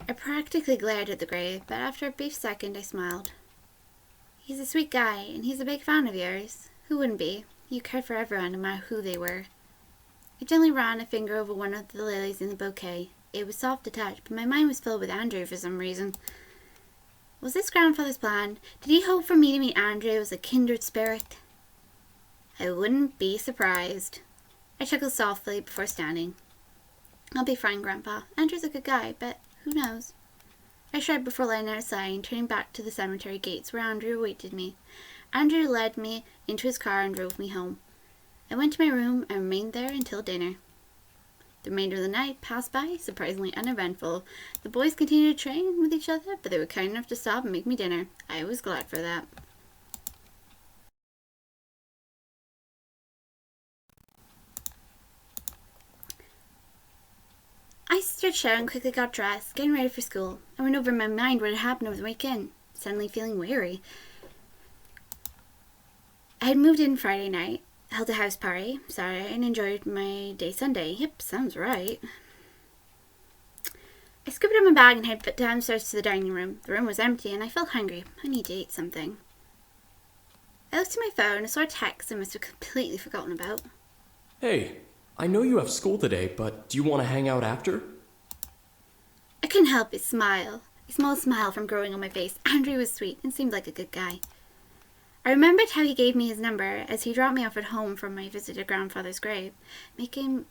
I practically glared at the grave, but after a brief second I smiled. He's a sweet guy, and he's a big fan of yours. Who wouldn't be? You cared for everyone, no matter who they were. I gently ran a finger over one of the lilies in the bouquet. It was soft to touch, but my mind was filled with Andrew for some reason. Was this grandfather's plan? Did he hope for me to meet Andrew as a kindred spirit? I wouldn't be surprised. I chuckled softly before standing. I'll be fine, Grandpa. Andrew's a good guy, but who knows? I shrugged before laying outside and turning back to the cemetery gates where Andrew awaited me. Andrew led me into his car and drove me home. I went to my room and remained there until dinner. The remainder of the night passed by, surprisingly uneventful. The boys continued to train with each other, but they were kind enough to stop and make me dinner. I was glad for that. I stood shower and quickly got dressed, getting ready for school. I went over in my mind what had happened over the weekend, suddenly feeling weary. I had moved in Friday night, held a house party Saturday, and enjoyed my day Sunday. Yep, sounds right. I scooped up my bag and headed downstairs to the dining room. The room was empty and I felt hungry. I need to eat something. I looked at my phone and saw a text I must have completely forgotten about. Hey, I know you have school today, but do you want to hang out after? I couldn't help but smile. A small smile from growing on my face. Andrew was sweet and seemed like a good guy. I remembered how he gave me his number as he dropped me off at home from my visit to grandfather's grave, making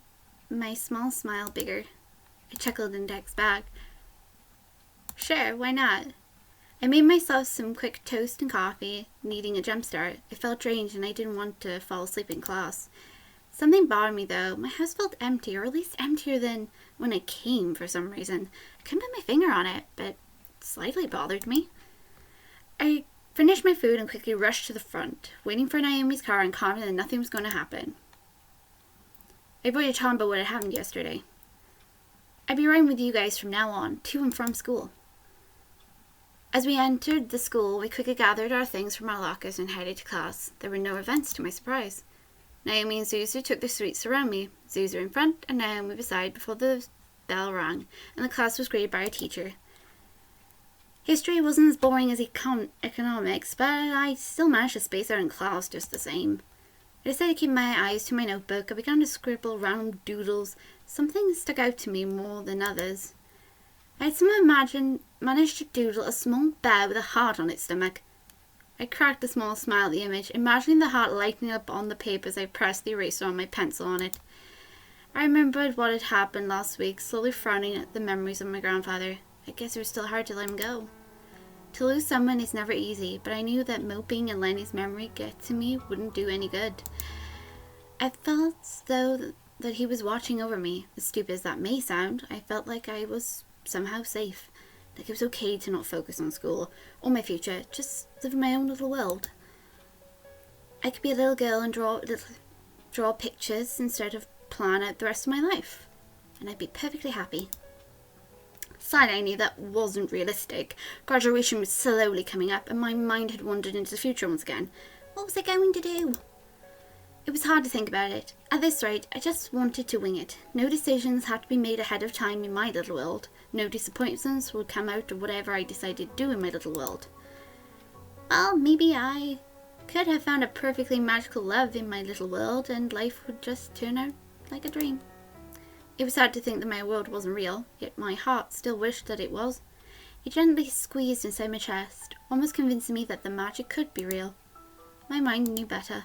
my small smile bigger. I chuckled and texted back. Sure, why not? I made myself some quick toast and coffee, needing a jump start. I felt drained and I didn't want to fall asleep in class. Something bothered me though. My house felt empty, or at least emptier than when I came for some reason. I couldn't put my finger on it, but it slightly bothered me. I finished my food and quickly rushed to the front, waiting for Naomi's car and confident that nothing was going to happen. I avoided talking about what had happened yesterday. I'd be riding with you guys from now on, to and from school. As we entered the school, we quickly gathered our things from our lockers and headed to class. There were no events to my surprise. Naomi and Suzu took their seats around me, Suzu in front and Naomi beside before the bell rang, and the class was graded by a teacher. History wasn't as boring as economics, but I still managed to space out in class just the same. I decided to keep my eyes to my notebook. I began to scribble round doodles. Something stuck out to me more than others. I had somehow managed to doodle a small bear with a heart on its stomach. I cracked a small smile at the image, imagining the heart lighting up on the paper as I pressed the eraser on my pencil on it. I remembered what had happened last week, slowly frowning at the memories of my grandfather. I guess it was still hard to let him go. To lose someone is never easy, but I knew that moping and letting his memory get to me wouldn't do any good. I felt as though that he was watching over me. As stupid as that may sound, I felt like I was somehow safe. Like it was okay to not focus on school or my future, just live in my own little world. I could be a little girl and draw pictures instead of plan out the rest of my life, and I'd be perfectly happy. Sadly, I knew that wasn't realistic. Graduation was slowly coming up, and my mind had wandered into the future once again. What was I going to do? It was hard to think about it. At this rate, I just wanted to wing it. No decisions had to be made ahead of time in my little world. No disappointments would come out of whatever I decided to do in my little world. Well, maybe I could have found a perfectly magical love in my little world, and life would just turn out like a dream. It was sad to think that my world wasn't real, yet my heart still wished that it was. It gently squeezed inside my chest, almost convincing me that the magic could be real. My mind knew better.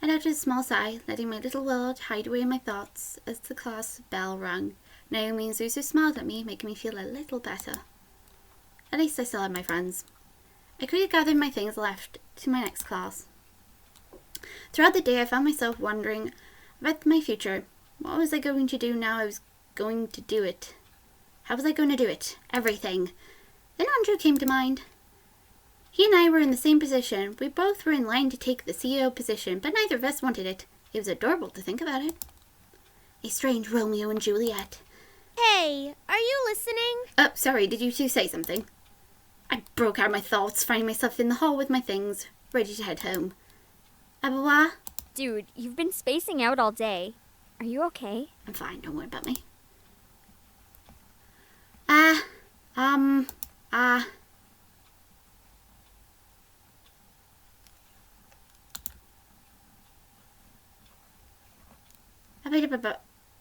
I uttered a small sigh, letting my little world hide away in my thoughts as the class bell rang. Naomi and Suzu smiled at me, making me feel a little better. At least I still had my friends. I quickly gathered my things and left to my next class. Throughout the day, I found myself wondering about my future. What was I going to do now I was going to do it? How was I going to do it? Everything. Then Andrew came to mind. He and I were in the same position. We both were in line to take the CEO position, but neither of us wanted it. It was adorable to think about it. A strange Romeo and Juliet. Hey, are you listening? Oh, sorry, did you two say something? I broke out of my thoughts, finding myself in the hall with my things, ready to head home. Abawa? Dude, you've been spacing out all day. Are you okay? I'm fine, don't worry about me. uh...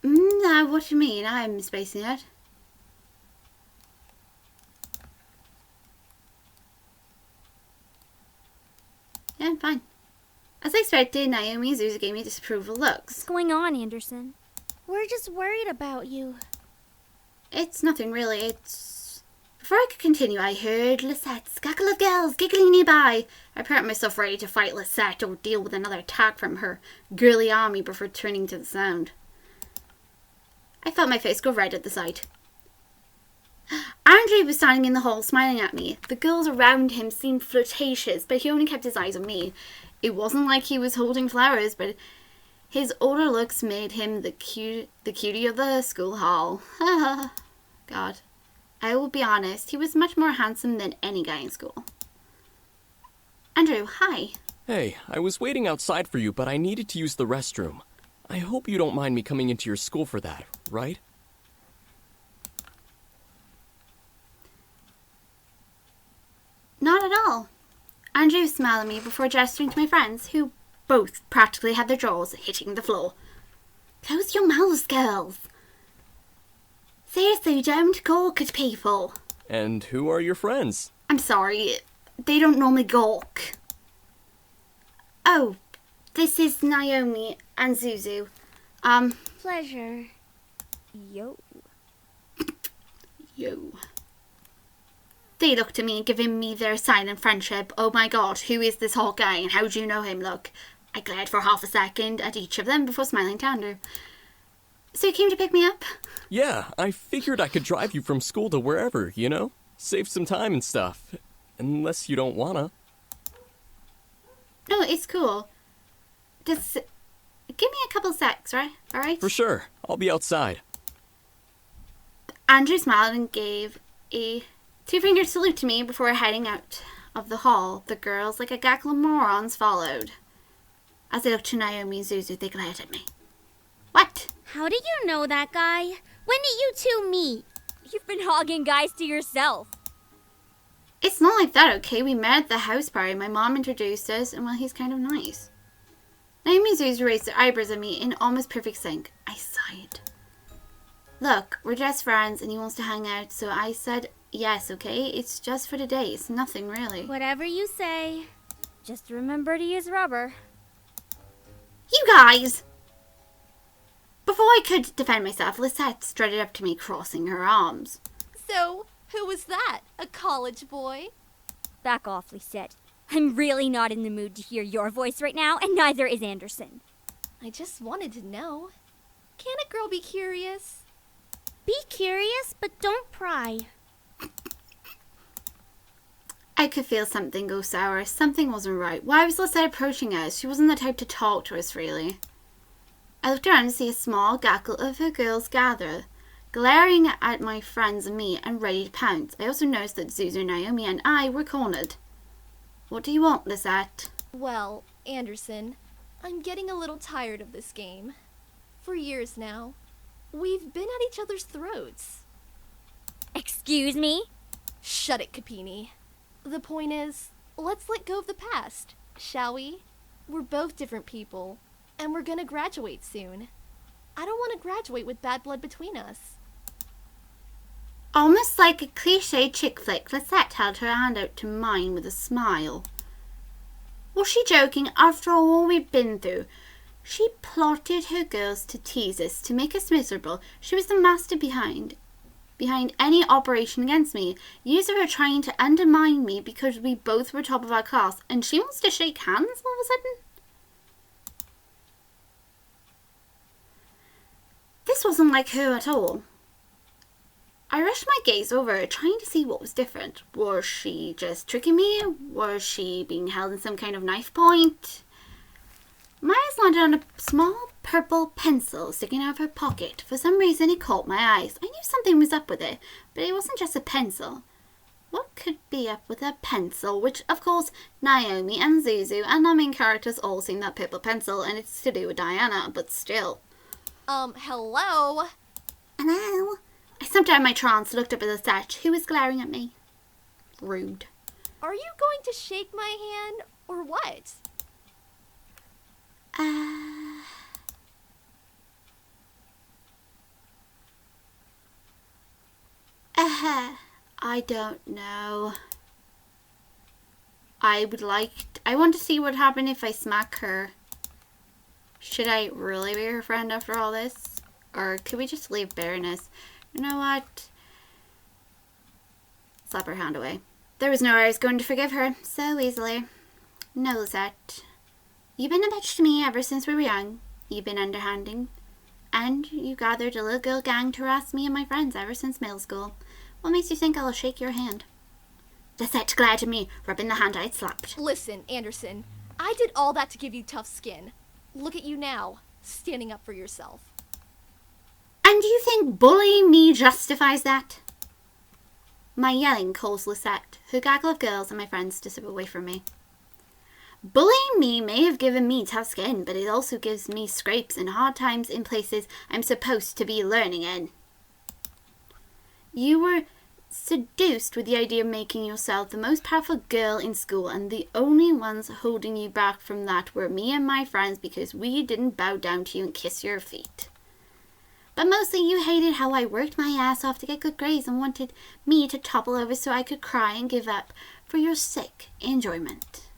No, what do you mean? I'm spacing it. Yeah, I'm fine. As I expected, Naomi and Suzu gave me disapproval looks. What's going on, Anderson? We're just worried about you. It's nothing really, it's... Before I could continue, I heard Lisette's cackle of girls giggling nearby. I prepared myself ready to fight Lisette or deal with another attack from her girly army before turning to the sound. I felt my face go red at the sight. Andre was standing in the hall smiling at me. The girls around him seemed flirtatious, but he only kept his eyes on me. It wasn't like he was holding flowers, but his older looks made him the cutie of the school hall. God. I will be honest, he was much more handsome than any guy in school. Andrew, hi. Hey, I was waiting outside for you, but I needed to use the restroom. I hope you don't mind me coming into your school for that, right? Not at all. Andrew smiled at me before gesturing to my friends, who both practically had their jaws hitting the floor. Close your mouths, girls. Seriously, don't gawk at people. And who are your friends? I'm sorry, they don't normally gawk. Oh, this is Naomi and Suzu. Pleasure. Yo. Yo. They looked at me, giving me their silent friendship. Oh my god, who is this hot guy and how do you know him? Look, I glared for half a second at each of them before smiling to Andrew. So you came to pick me up? Yeah, I figured I could drive you from school to wherever, you know? Save some time and stuff. Unless you don't wanna. No, it's cool. Just give me a couple secs, right? Alright? For sure. I'll be outside. Andrew smiled and gave a two-finger salute to me before heading out of the hall. The girls, like a gaggle of morons, followed. As I looked to Naomi and Suzu, they glared at me. What? How do you know that guy? When did you two meet? You've been hogging guys to yourself. It's not like that, okay? We met at the house party. My mom introduced us, and well, he's kind of nice. Naomi and Suzu raised their eyebrows at me in almost perfect sync. I sighed. Look, we're just friends, and he wants to hang out, so I said yes, okay? It's just for the day. It's nothing, really. Whatever you say. Just remember to use rubber. You guys! Before I could defend myself, Lisette strutted up to me, crossing her arms. So, who was that? A college boy? Back off, Lisette. I'm really not in the mood to hear your voice right now, and neither is Anderson. I just wanted to know. Can a girl be curious? Be curious, but don't pry. I could feel something go sour. Something wasn't right. Why was Lisette approaching us? She wasn't the type to talk to us freely. I looked around to see a small gaggle of her girls gather, glaring at my friends and me and ready to pounce. I also noticed that Suzu, Naomi, and I were cornered. What do you want, Lisette? Well, Anderson, I'm getting a little tired of this game. For years now, we've been at each other's throats. Excuse me? Shut it, Cappini. The point is, let's let go of the past, shall we? We're both different people, and we're gonna graduate soon. I don't want to graduate with bad blood between us. Almost like a cliche chick flick, Lisette held her hand out to mine with a smile. Was she joking? After all we'd been through, she plotted her girls to tease us, to make us miserable. She was the master behind any operation against me. Years of her trying to undermine me because we both were top of our class, and she wants to shake hands all of a sudden? This wasn't like her at all. I rushed my gaze over her, trying to see what was different. Was she just tricking me? Was she being held in some kind of knife point? My eyes landed on a small purple pencil sticking out of her pocket. For some reason it caught my eyes. I knew something was up with it, but it wasn't just a pencil. What could be up with a pencil? Which, of course, Naomi and Suzu and our main characters all seen that purple pencil, and it's to do with Diana, but still. Hello? Hello? I snapped out of my trance, looked up at Lisette, who was glaring at me. Rude. Are you going to shake my hand, or what? I don't know. I want to see what happened if I smack her. Should I really be her friend after all this? Or could we just leave bareness? You know what? Slap her hand away. There was no way I was going to forgive her so easily. No, Lisette. You've been a bitch to me ever since we were young. You've been underhanding. And you gathered a little girl gang to harass me and my friends ever since middle school. What makes you think I'll shake your hand? Lisette glared at me, rubbing the hand I'd slapped. Listen, Anderson, I did all that to give you tough skin. Look at you now, standing up for yourself. And do you think bullying me justifies that? My yelling caused Lisette, her gaggle of girls and my friends to slip away from me. Bullying me may have given me tough skin, but it also gives me scrapes and hard times in places I'm supposed to be learning in. You were seduced with the idea of making yourself the most powerful girl in school, and the only ones holding you back from that were me and my friends because we didn't bow down to you and kiss your feet. But mostly you hated how I worked my ass off to get good grades and wanted me to topple over so I could cry and give up for your sick enjoyment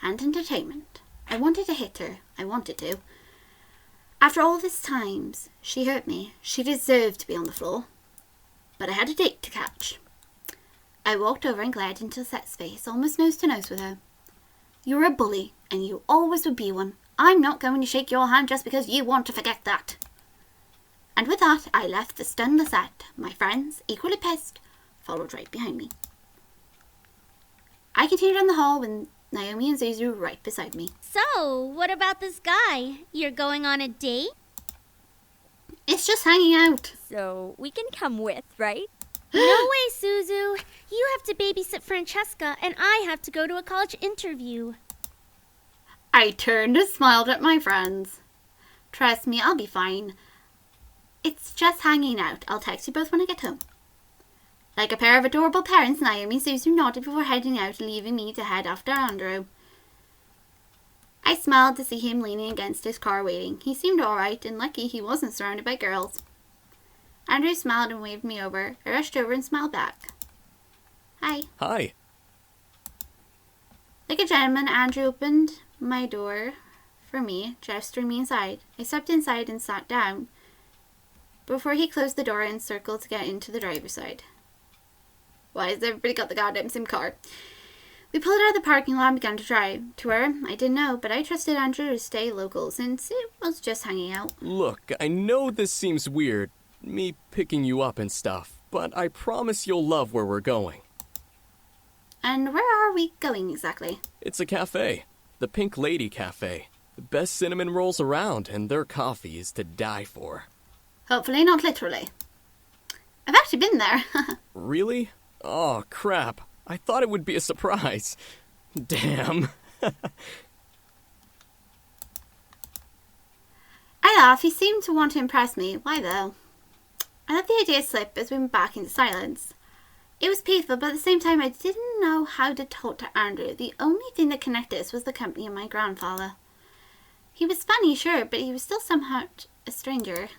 and entertainment. I wanted to hit her. I wanted to. After all this times, she hurt me. She deserved to be on the floor. But I had a date to catch. I walked over and glared into Lisette's face, almost nose to nose with her. You're a bully, and you always would be one. I'm not going to shake your hand just because you want to forget that. And with that, I left the stunned Lisette. My friends, equally pissed, followed right behind me. I continued down the hall with Naomi and Suzu right beside me. So, what about this guy? You're going on a date? It's just hanging out. So we can come with, right? No way, Suzu. You have to babysit Francesca, and I have to go to a college interview. I turned and smiled at my friends. Trust me, I'll be fine. It's just hanging out. I'll text you both when I get home. Like a pair of adorable parents, Naomi and Suzu nodded before heading out, leaving me to head after Andrew. I smiled to see him leaning against his car waiting. He seemed alright, and lucky he wasn't surrounded by girls. Andrew smiled and waved me over. I rushed over and smiled back. Hi. Hi. Like a gentleman, Andrew opened my door for me, gesturing me inside. I stepped inside and sat down before he closed the door and circled to get into the driver's side. Why has everybody got the goddamn same car? We pulled out of the parking lot and began to drive. To where? I didn't know, but I trusted Andrew to stay local since it was just hanging out. Look, I know this seems weird, me picking you up and stuff, but I promise you'll love where we're going. And where are we going exactly? It's a cafe. The Pink Lady Cafe. The best cinnamon rolls around, and their coffee is to die for. Hopefully not literally. I've actually been there. Really? Oh, crap. I thought it would be a surprise. Damn. I laughed. He seemed to want to impress me. Why though? I let the idea slip as we went back into silence. It was peaceful, but at the same time I didn't know how to talk to Andrew. The only thing that connected us was the company of my grandfather. He was funny, sure, but he was still somewhat a stranger.